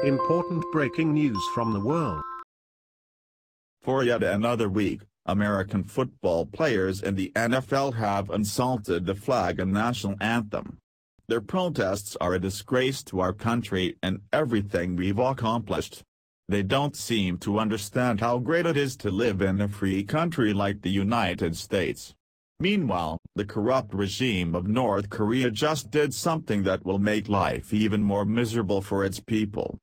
Important breaking news from the world. For yet another week, American football players in the NFL have insulted the flag and national anthem. Their protests are a disgrace to our country and everything we've accomplished. They don't seem to understand how great it is to live in a free country like the United States. Meanwhile, the corrupt regime of North Korea just did something that will make life even more miserable for its people.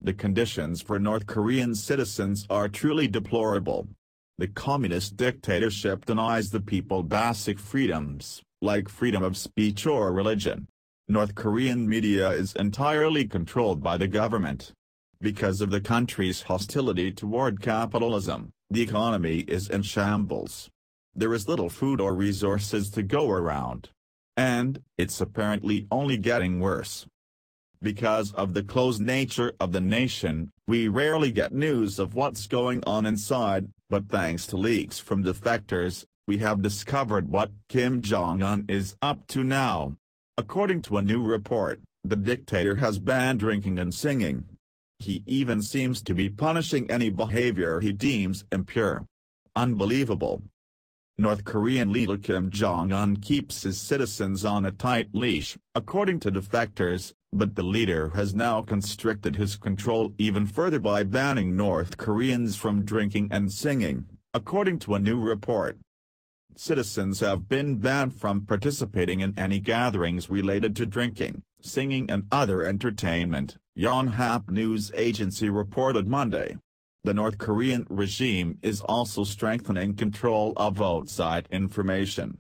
The conditions for North Korean citizens are truly deplorable. The communist dictatorship denies the people basic freedoms, like freedom of speech or religion. North Korean media is entirely controlled by the government. Because of the country's hostility toward capitalism, the economy is in shambles. There is little food or resources to go around. And it's apparently only getting worse. Because of the closed nature of the nation, we rarely get news of what's going on inside, but thanks to leaks from defectors, we have discovered what Kim Jong-un is up to now. According to a new report, the dictator has banned drinking and singing. He even seems to be punishing any behavior he deems impure. Unbelievable. North Korean leader Kim Jong-un keeps his citizens on a tight leash, according to defectors, but the leader has now constricted his control even further by banning North Koreans from drinking and singing, according to a new report. Citizens have been banned from participating in any gatherings related to drinking, singing and other entertainment, Yonhap news agency reported Monday. The North Korean regime is also strengthening control of outside information.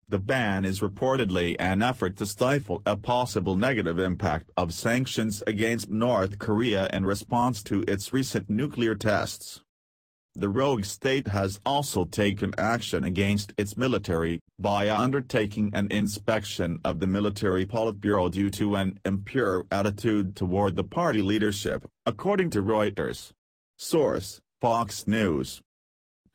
The ban is reportedly an effort to stifle a possible negative impact of sanctions against North Korea in response to its recent nuclear tests. The rogue state has also taken action against its military, by undertaking an inspection of the military Politburo due to an impure attitude toward the party leadership, according to Reuters. Source: Fox News.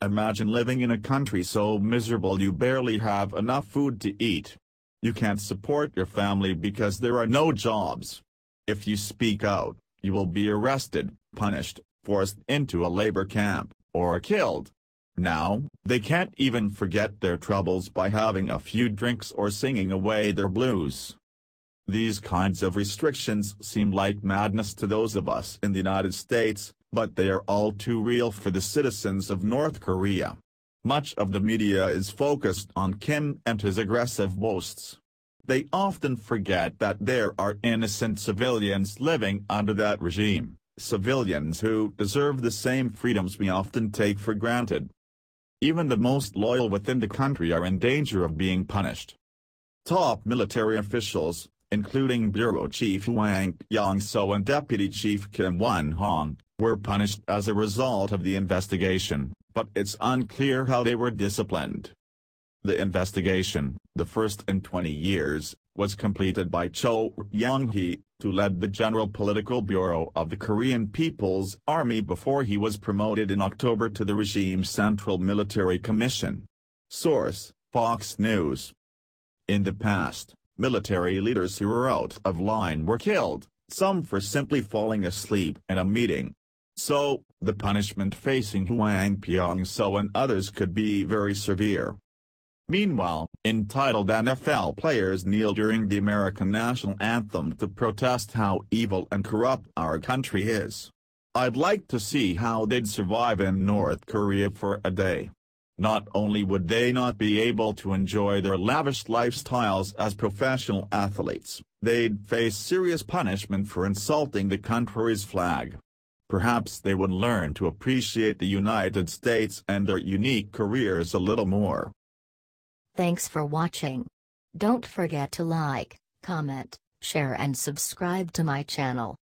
Imagine living in a country so miserable you barely have enough food to eat. You can't support your family because there are no jobs. If you speak out, you will be arrested, punished, forced into a labor camp, or killed. Now, they can't even forget their troubles by having a few drinks or singing away their blues. These kinds of restrictions seem like madness to those of us in the United States, but they are all too real for the citizens of North Korea. Much of the media is focused on Kim and his aggressive boasts. They often forget that there are innocent civilians living under that regime, civilians who deserve the same freedoms we often take for granted. Even the most loyal within the country are in danger of being punished. Top military officials, including Bureau Chief Hwang Yong-so and Deputy Chief Kim Won-hong, were punished as a result of the investigation, but it's unclear how they were disciplined. The investigation, the first in 20 years, was completed by Cho Young-hee, who led the General Political Bureau of the Korean People's Army before he was promoted in October to the regime's Central Military Commission. Source: Fox News. In the past, military leaders who were out of line were killed, some for simply falling asleep in a meeting. So, the punishment facing Hwang Yong-so and others could be very severe. Meanwhile, entitled NFL players kneel during the American National Anthem to protest how evil and corrupt our country is. I'd like to see how they'd survive in North Korea for a day. Not only would they not be able to enjoy their lavish lifestyles as professional athletes, they'd face serious punishment for insulting the country's flag. Perhaps they would learn to appreciate the United States and their unique careers a little more. Thanks for watching. Don't forget to like, comment, share and subscribe to my channel.